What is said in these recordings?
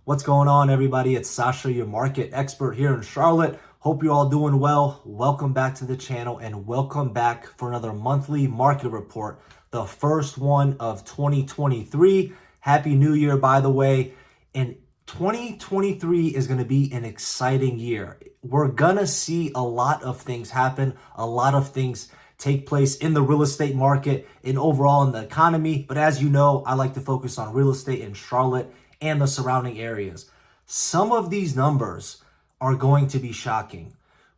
What's going on, everybody? It's Sasha, your market expert here in Charlotte. Hope you're all doing well. Welcome back to the channel and welcome back for another monthly market report, the first one of 2023. Happy New Year, by the way. And 2023 is going to be an exciting year. We're going to see a lot of things happen, a lot of things take place in the real estate market and overall in the economy. But as you know, I like to focus on real estate in Charlotte and the surrounding areas. Some of these numbers are going to be shocking.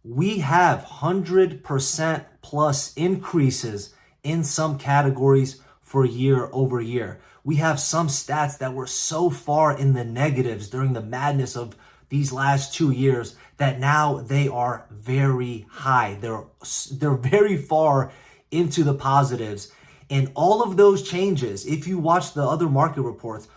We have 100% plus increases in some categories for year over year. We have some stats that were so far in the negatives during the madness of these last 2 years that now they are very high. They're very far into the positives. And all of those changes, if you watch the other market reports,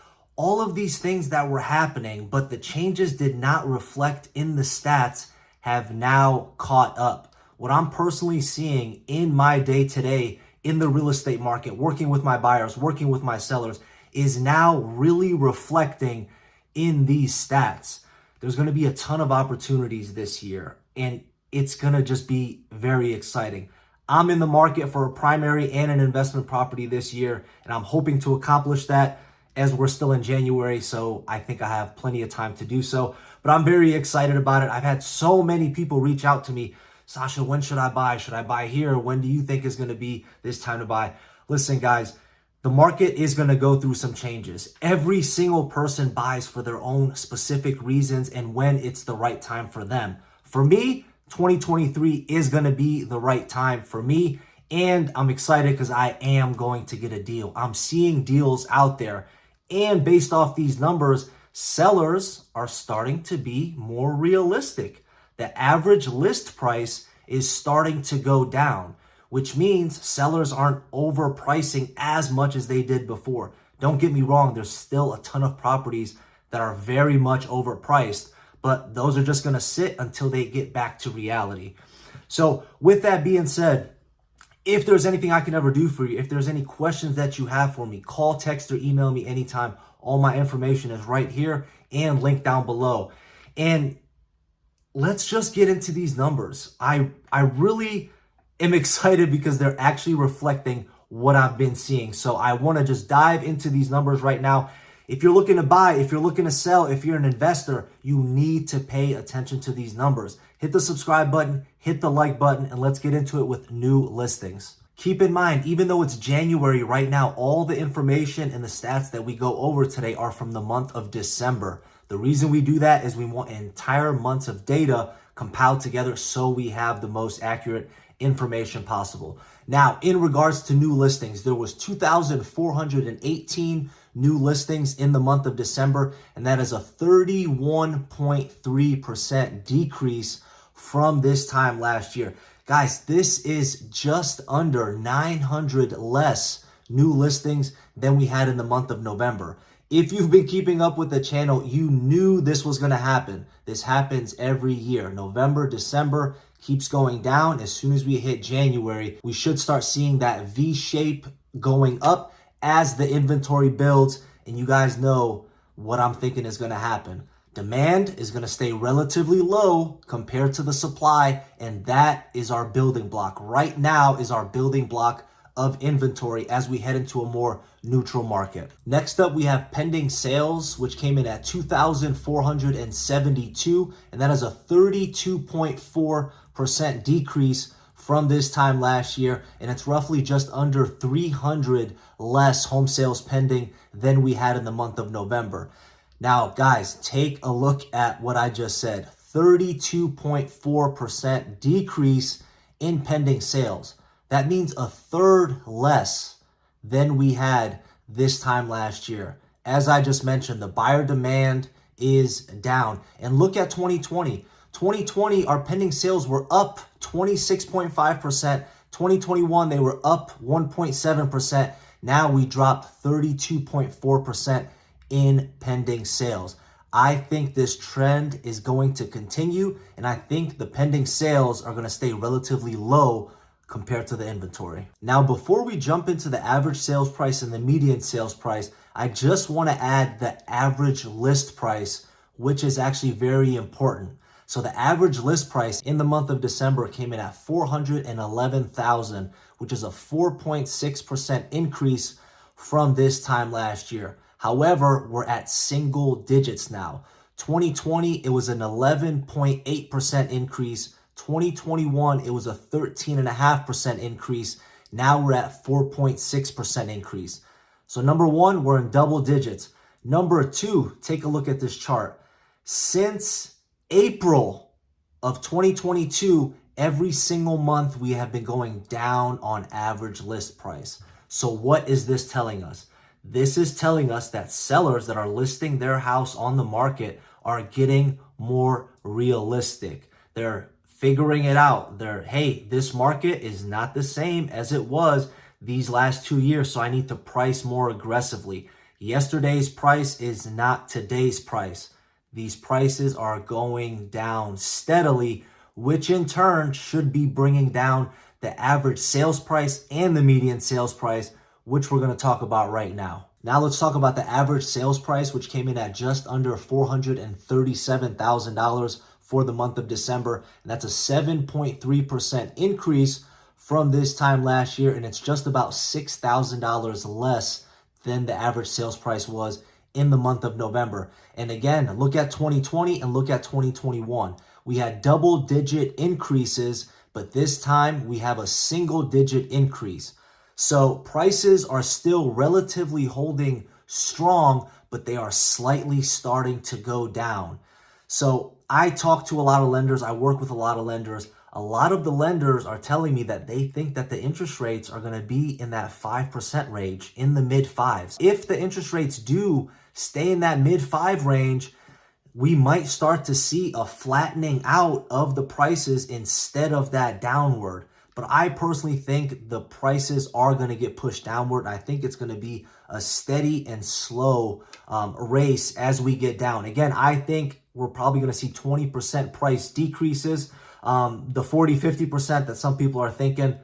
all of these things that were happening, but the changes did not reflect in the stats, have now caught up. What I'm personally seeing in my day-to-day in the real estate market, working with my buyers, working with my sellers, is now really reflecting in these stats. There's going to be a ton of opportunities this year, and it's going to just be very exciting. I'm in the market for a primary and an investment property this year, and I'm hoping to accomplish that as we're still in January, so I think I have plenty of time to do so. But I'm very excited about it. I've had so many people reach out to me, Sasha, when should I buy? Should I buy here? When do you think is going to be this time to buy? Listen, guys, the market is going to go through some changes. Every single person buys for their own specific reasons and when it's the right time for them. For me, 2023 is going to be the right time for me, and I'm excited because I am going to get a deal. I'm seeing deals out there. And based off these numbers, sellers are starting to be more realistic. The average list price is starting to go down, which means sellers aren't overpricing as much as they did before. Don't get me wrong, there's still a ton of properties that are very much overpriced, but those are just going to sit until they get back to reality. So with that being said, if there's anything I can ever do for you, if there's any questions that you have for me, call, text, or email me anytime. All my information is right here and linked down below. And let's just get into these numbers. I really am excited because they're actually reflecting what I've been seeing. So I want to just dive into these numbers right now. If you're looking to buy, if you're looking to sell, if you're an investor, you need to pay attention to these numbers. Hit the subscribe button, hit the like button, and let's get into it with new listings. Keep in mind, even though it's January right now, all the information and the stats that we go over today are from the month of December. The reason we do that is we want entire months of data compiled together so we have the most accurate information possible. Now, in regards to new listings, there was 2,418 new listings in the month of December, and that is a 31.3% decrease from this time last year. Guys, this is just under 900 less new listings than we had in the month of November. If you've been keeping up with the channel, you knew this was going to happen. This happens every year. November, December keeps going down. As soon as we hit January, we should start seeing that V shape going up as the inventory builds. And you guys know what I'm thinking is going to happen. Demand is going to stay relatively low compared to the supply, and that is our building block. Right now is our building block of inventory as we head into a more neutral market. Next up, we have pending sales, which came in at 2,472, and that is a 32.4% decrease from this time last year, and it's roughly just under 300 less home sales pending than we had in the month of November. Now, guys, take a look at what I just said. 32.4% decrease in pending sales. That means a third less than we had this time last year. As I just mentioned, the buyer demand is down. And look at 2020. 2020, our pending sales were up 26.5%. 2021, they were up 1.7%. Now we dropped 32.4% in pending sales. I think this trend is going to continue, and I think the pending sales are going to stay relatively low compared to the inventory. Now, before we jump into the average sales price and the median sales price, I just want to add the average list price, which is actually very important. So the average list price in the month of December came in at $411,000, which is a 4.6% increase from this time last year. However, we're at single digits now. 2020, it was an 11.8% increase. 2021, it was a 13.5% increase. Now we're at 4.6% increase. So number one, we're in double digits. Number two, take a look at this chart. Since April of 2022, every single month we have been going down on average list price. So what is this telling us? This is telling us that sellers that are listing their house on the market are getting more realistic. They're figuring it out. Hey, this market is not the same as it was these last 2 years, so I need to price more aggressively. Yesterday's price is not today's price. These prices are going down steadily, which in turn should be bringing down the average sales price and the median sales price, which we're going to talk about right now. Now let's talk about the average sales price, which came in at just under $437,000 for the month of December. And that's a 7.3% increase from this time last year. And it's just about $6,000 less than the average sales price was in the month of November. And again, look at 2020 and look at 2021. We had double-digit increases, but this time we have a single-digit increase. So prices are still relatively holding strong, but they are slightly starting to go down. So I talk to a lot of lenders. I work with a lot of lenders. A lot of the lenders are telling me that they think that the interest rates are going to be in that 5% range, in the mid fives. If the interest rates do stay in that mid 5 range, we might start to see a flattening out of the prices instead of that downward. But I personally think the prices are going to get pushed downward. I think it's going to be a steady and slow race as we get down. Again, I think we're probably going to see 20% price decreases. The 40-50% that some people are thinking,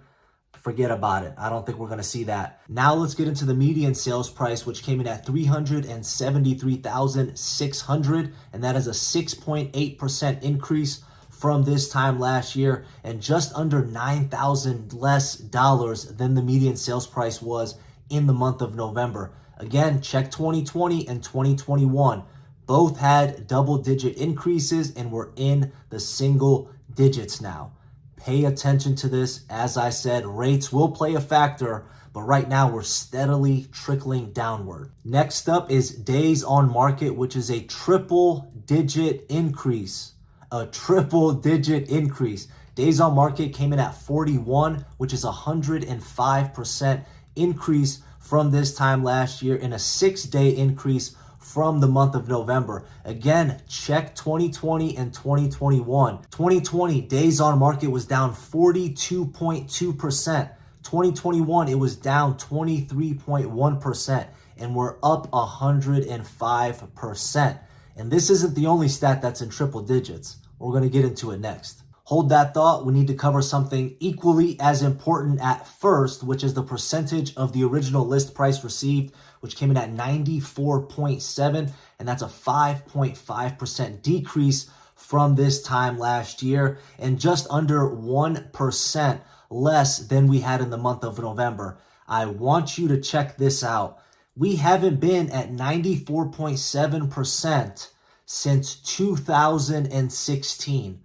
forget about it. I don't think we're going to see that. Now let's get into the median sales price, which came in at $373,600, and that is a 6.8% increase from this time last year, and just under $9,000 less than the median sales price was in the month of November. Again, check 2020 and 2021. Both had double-digit increases and were in the single digits now. Pay attention to this. As I said, rates will play a factor, but right now we're steadily trickling downward. Next up is days on market, which is a triple-digit increase. A triple-digit increase. Days on market came in at 41, which is a 105% increase from this time last year, and a 6-day increase from the month of November. Again, check 2020 and 2021. 2020 days on market was down 42.2%. 2021, it was down 23.1%, and we're up 105%. And this isn't the only stat that's in triple digits. We're going to get into it next. Hold that thought. We need to cover something equally as important at first, which is the percentage of the original list price received, which came in at 94.7, and that's a 5.5% decrease from this time last year, and just under 1% less than we had in the month of November. I want you to check this out. We haven't been at 94.7% since 2016.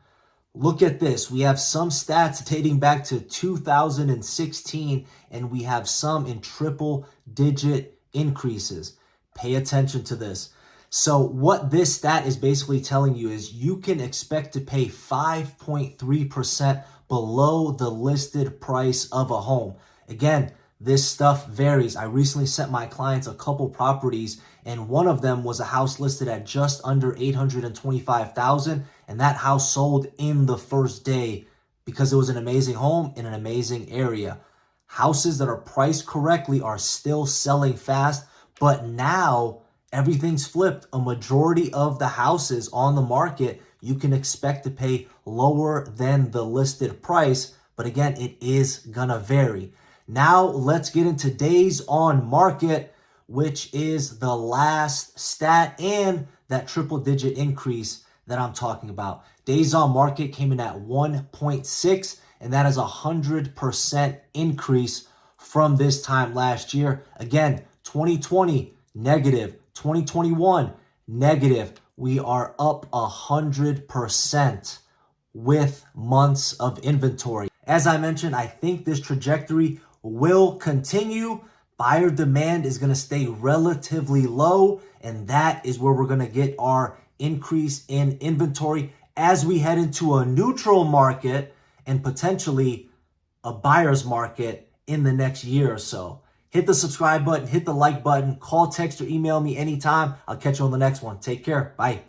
Look at this. We have some stats dating back to 2016, and we have some in triple-digit increases. Pay attention to this. So what this stat is basically telling you is you can expect to pay 5.3% below the listed price of a home. Again, this stuff varies. I recently sent my clients a couple properties, and one of them was a house listed at just under $825,000, and that house sold in the first day because it was an amazing home in an amazing area. Houses that are priced correctly are still selling fast, but now everything's flipped. A majority of the houses on the market, you can expect to pay lower than the listed price, but again, it is gonna vary. Now let's get into days on market, which is the last stat and that triple-digit increase that I'm talking about. Days on market came in at 1.6, and that is a 100% increase from this time last year. Again, 2020, negative. 2021, negative. We are up 100% with months of inventory. As I mentioned, I think this trajectory will continue. Buyer demand is going to stay relatively low, and that is where we're going to get our increase in inventory as we head into a neutral market and potentially a buyer's market in the next year or so. Hit the subscribe button, hit the like button, call, text, or email me anytime. I'll catch you on the next one. Take care. Bye.